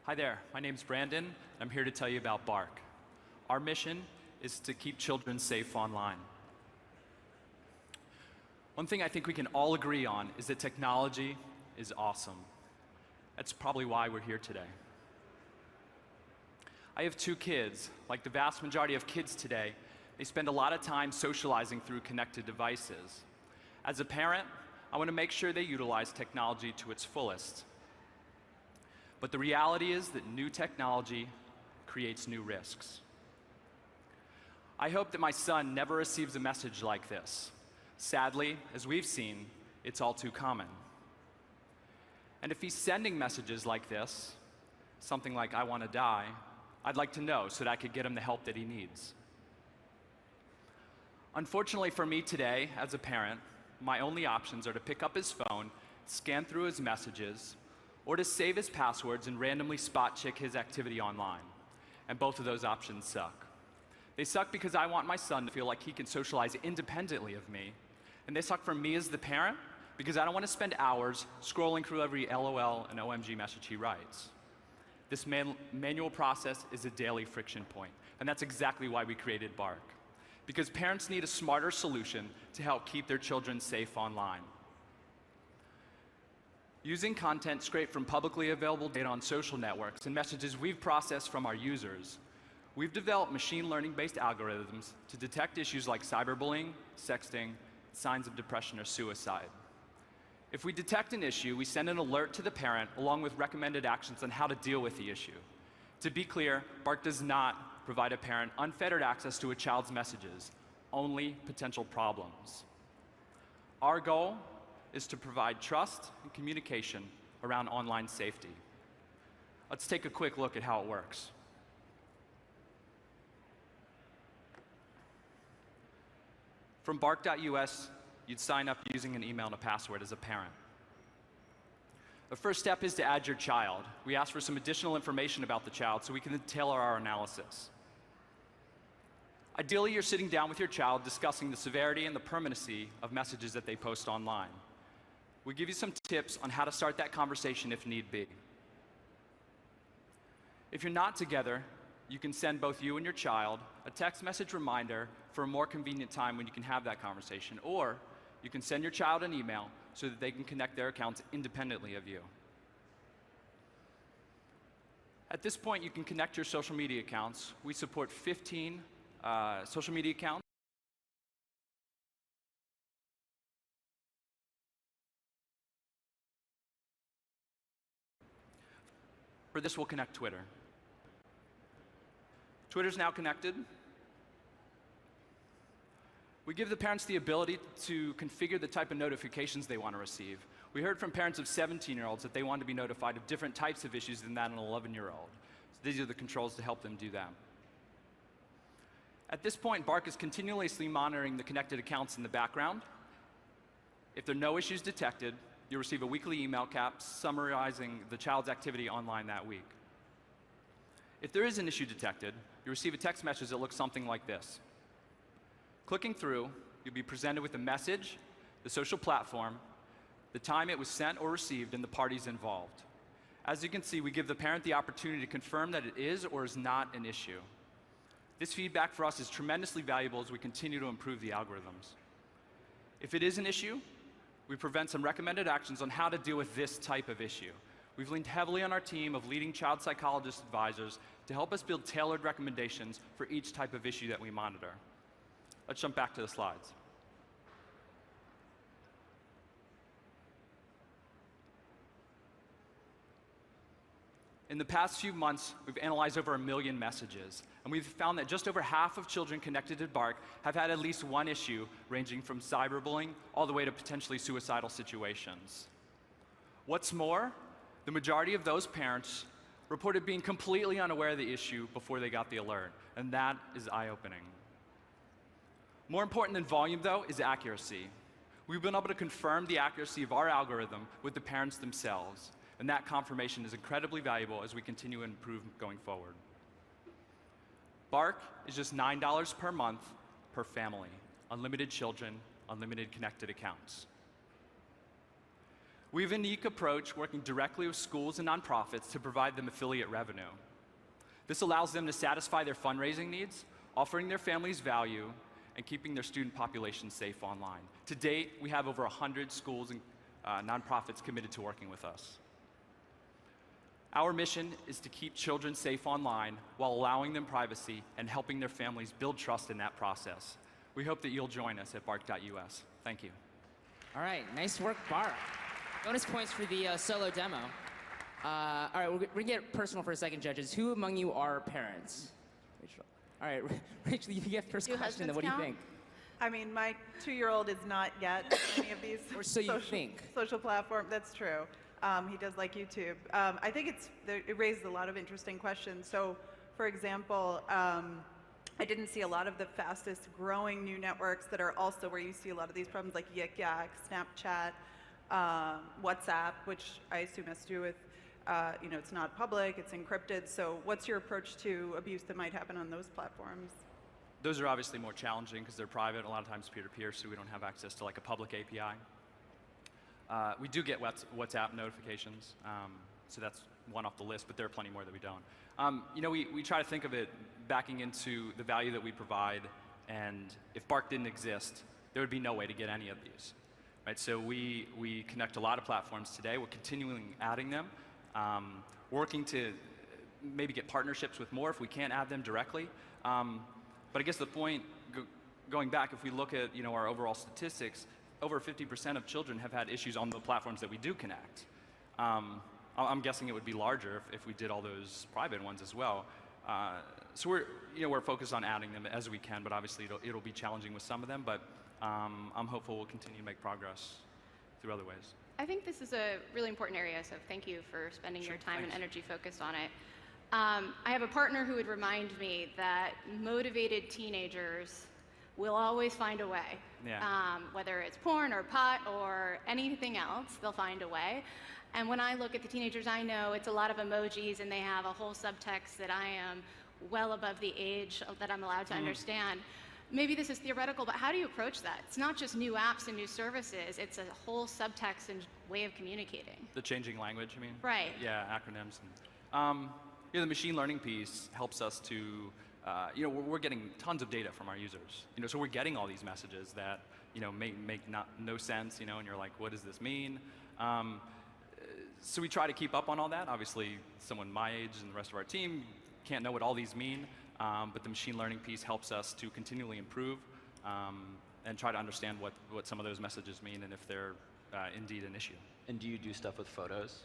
Hi there, my name's Brandon, and I'm here to tell you about Bark. Our mission is to keep children safe online. One thing I think we can all agree on is that technology is awesome. That's probably why we're here today. I have 2 kids. Like the vast majority of kids today, they spend a lot of time socializing through connected devices. As a parent, I want to make sure they utilize technology to its fullest. But the reality is that new technology creates new risks. I hope that my son never receives a message like this. Sadly, as we've seen, it's all too common. And if he's sending messages like this, something like, "I want to die," I'd like to know so that I could get him the help that he needs. Unfortunately for me today, as a parent, my only options are to pick up his phone, scan through his messages, or to save his passwords and randomly spot check his activity online. And both of those options suck. They suck because I want my son to feel like he can socialize independently of me. And they suck for me as the parent because I don't want to spend hours scrolling through every LOL and OMG message he writes. This manual process is a daily friction point, and that's exactly why we created Bark. Because parents need a smarter solution to help keep their children safe online. Using content scraped from publicly available data on social networks and messages we've processed from our users, we've developed machine learning-based algorithms to detect issues like cyberbullying, sexting, signs of depression or suicide. If we detect an issue, we send an alert to the parent along with recommended actions on how to deal with the issue. To be clear, Bark does not provide a parent unfettered access to a child's messages, only potential problems. Our goal is to provide trust and communication around online safety. Let's take a quick look at how it works. From bark.us, you'd sign up using an email and a password as a parent. The first step is to add your child. We ask for some additional information about the child so we can tailor our analysis. Ideally, you're sitting down with your child discussing the severity and the permanency of messages that they post online. We give you some tips on how to start that conversation if need be. If you're not together, you can send both you and your child a text message reminder for a more convenient time when you can have that conversation, or you can send your child an email so that they can connect their accounts independently of you. At this point, you can connect your social media accounts. We support 15 social media accounts. For this, we'll connect Twitter. Twitter's now connected. We give the parents the ability to configure the type of notifications they want to receive. We heard from parents of 17-year-olds that they want to be notified of different types of issues than that an 11-year-old. So these are the controls to help them do that. At this point, Bark is continuously monitoring the connected accounts in the background. If there are no issues detected, you'll receive a weekly email cap summarizing the child's activity online that week. If there is an issue detected, you'll receive a text message that looks something like this. Clicking through, you'll be presented with a message, the social platform, the time it was sent or received, and the parties involved. As you can see, we give the parent the opportunity to confirm that it is or is not an issue. This feedback for us is tremendously valuable as we continue to improve the algorithms. If it is an issue, we present some recommended actions on how to deal with this type of issue. We've leaned heavily on our team of leading child psychologist advisors to help us build tailored recommendations for each type of issue that we monitor. Let's jump back to the slides. In the past few months, we've analyzed over 1 million messages, and we've found that just over half of children connected to Bark have had at least one issue, ranging from cyberbullying all the way to potentially suicidal situations. What's more, the majority of those parents reported being completely unaware of the issue before they got the alert, and that is eye-opening. More important than volume, though, is accuracy. We've been able to confirm the accuracy of our algorithm with the parents themselves, and that confirmation is incredibly valuable as we continue to improve going forward. Bark is just $9 per month per family. Unlimited children, unlimited connected accounts. We have a unique approach working directly with schools and nonprofits to provide them affiliate revenue. This allows them to satisfy their fundraising needs, offering their families value, and keeping their student population safe online. To date, we have over 100 schools and nonprofits committed to working with us. Our mission is to keep children safe online while allowing them privacy and helping their families build trust in that process. We hope that you'll join us at bark.us. Thank you. All right, nice work, Bark. Bonus points for the solo demo. All right, we're gonna get personal for a second, judges. Who among you are parents? Rachel. All right, Rachel, you get first question, then what do you think? I mean, my 2-year-old is not yet any of these Or so you think. social platforms. That's true. He does like YouTube. I think it raises a lot of interesting questions. So, for example, I didn't see a lot of the fastest growing new networks that are also where you see a lot of these problems like Yik Yak, Snapchat, WhatsApp, which I assume has to do with, it's not public, it's encrypted. So what's your approach to abuse that might happen on those platforms? Those are obviously more challenging because they're private, a lot of times peer-to-peer, so we don't have access to like a public API. We do get WhatsApp notifications, so that's one off the list, but there are plenty more that we don't. We try to think of it backing into the value that we provide, and if Bark didn't exist, there would be no way to get any of these. Right? So we connect a lot of platforms today. We're continuing adding them, working to maybe get partnerships with more if we can't add them directly. But I guess the point, going back, if we look at our overall statistics, over 50% of children have had issues on the platforms that we do connect. I'm guessing it would be larger if we did all those private ones as well. So we're focused on adding them as we can, but obviously it'll be challenging with some of them. But I'm hopeful we'll continue to make progress through other ways. I think this is a really important area, so thank you for spending your time Thanks. and energy focused on it. I have a partner who would remind me that motivated teenagers will always find a way. Yeah. Whether it's porn or pot or anything else, they'll find a way. And when I look at the teenagers I know, it's a lot of emojis and they have a whole subtext that I am well above the age that I'm allowed to understand. Maybe this is theoretical, but how do you approach that? It's not just new apps and new services, it's a whole subtext and way of communicating. The changing language, I mean? Right. Yeah, acronyms. And, the machine learning piece helps us to, we're getting tons of data from our users. So we're getting all these messages that, make no sense, and you're like, what does this mean? So we try to keep up on all that. Obviously, someone my age and the rest of our team can't know what all these mean, but the machine learning piece helps us to continually improve and try to understand what some of those messages mean and if they're indeed an issue. And do you do stuff with photos?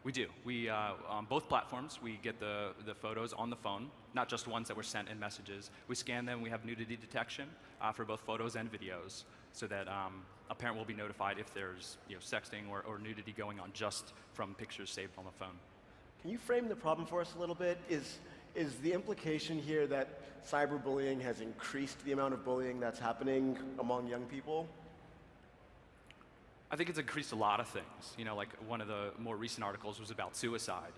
We do. We, on both platforms, we get the photos on the phone, not just ones that were sent in messages. We scan them. We have nudity detection for both photos and videos so that a parent will be notified if there's sexting or nudity going on just from pictures saved on the phone. Can you frame the problem for us a little bit? Is the implication here that cyberbullying has increased the amount of bullying that's happening among young people? I think it's increased a lot of things. Like one of the more recent articles was about suicide,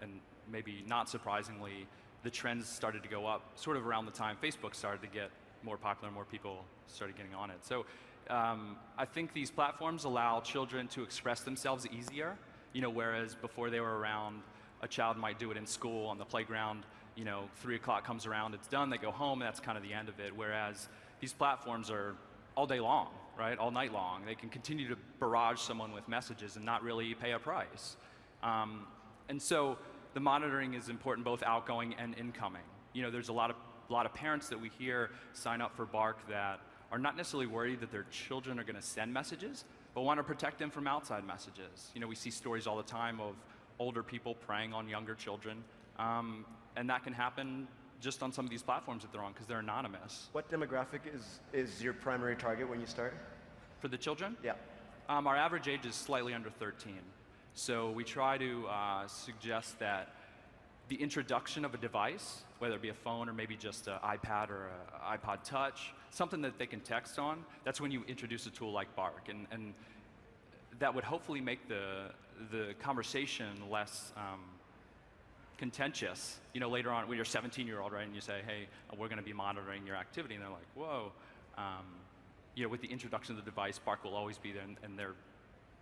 and maybe not surprisingly, the trends started to go up sort of around the time Facebook started to get more popular, more people started getting on it. So I think these platforms allow children to express themselves easier, whereas before they were around, a child might do it in school, on the playground, 3 o'clock comes around, it's done, they go home, and that's kind of the end of it. Whereas these platforms are all day long, right? All night long. They can continue to barrage someone with messages and not really pay a price. And so the monitoring is important, both outgoing and incoming. There's a lot of parents that we hear sign up for Bark that are not necessarily worried that their children are going to send messages, but want to protect them from outside messages. We see stories all the time of older people preying on younger children, and that can happen just on some of these platforms that they're on because they're anonymous. What demographic is your primary target when you start? For the children? Yeah. Our average age is slightly under 13. So we try to suggest that the introduction of a device, whether it be a phone or maybe just an iPad or an iPod Touch, something that they can text on, that's when you introduce a tool like Bark. And that would hopefully make the conversation less contentious, later on when you're a 17-year-old, right, and you say, hey, we're going to be monitoring your activity, and they're like, whoa. With the introduction of the device, Bark will always be there, and they're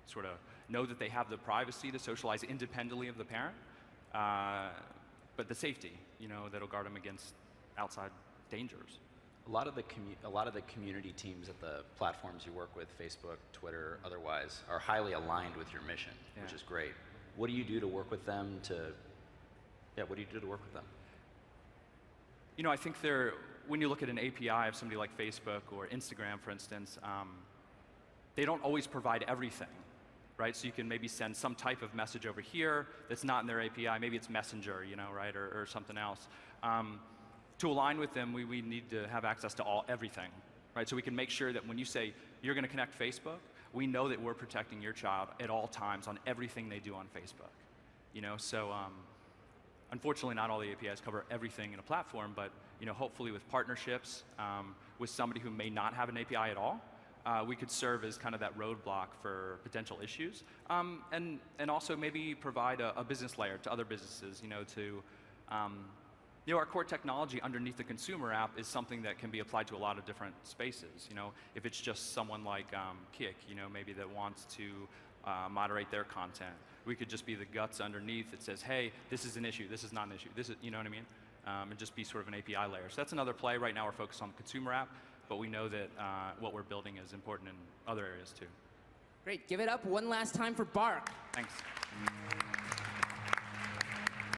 sort of know that they have the privacy to socialize independently of the parent, but the safety, that'll guard them against outside dangers. A lot of the community teams at the platforms you work with, Facebook, Twitter, otherwise, are highly aligned with your mission, which is great. What do you do to work with them what do you do to work with them? I think when you look at an API of somebody like Facebook or Instagram, for instance, they don't always provide everything, right? So you can maybe send some type of message over here that's not in their API. Maybe it's Messenger, right, or something else. To align with them, we need to have access to everything, right? So we can make sure that when you say you're going to connect Facebook, we know that we're protecting your child at all times on everything they do on Facebook. So unfortunately, not all the APIs cover everything in a platform, but hopefully with partnerships with somebody who may not have an API at all, we could serve as kind of that roadblock for potential issues, and also maybe provide a business layer to other businesses, our core technology underneath the consumer app is something that can be applied to a lot of different spaces. If it's just someone like Kik, maybe that wants to moderate their content, we could just be the guts underneath that says, hey, this is an issue, this is not an issue, this is, you know what I mean? And just be sort of an API layer. So that's another play. Right now we're focused on the consumer app, but we know that what we're building is important in other areas too. Great. Give it up one last time for Bark. Thanks.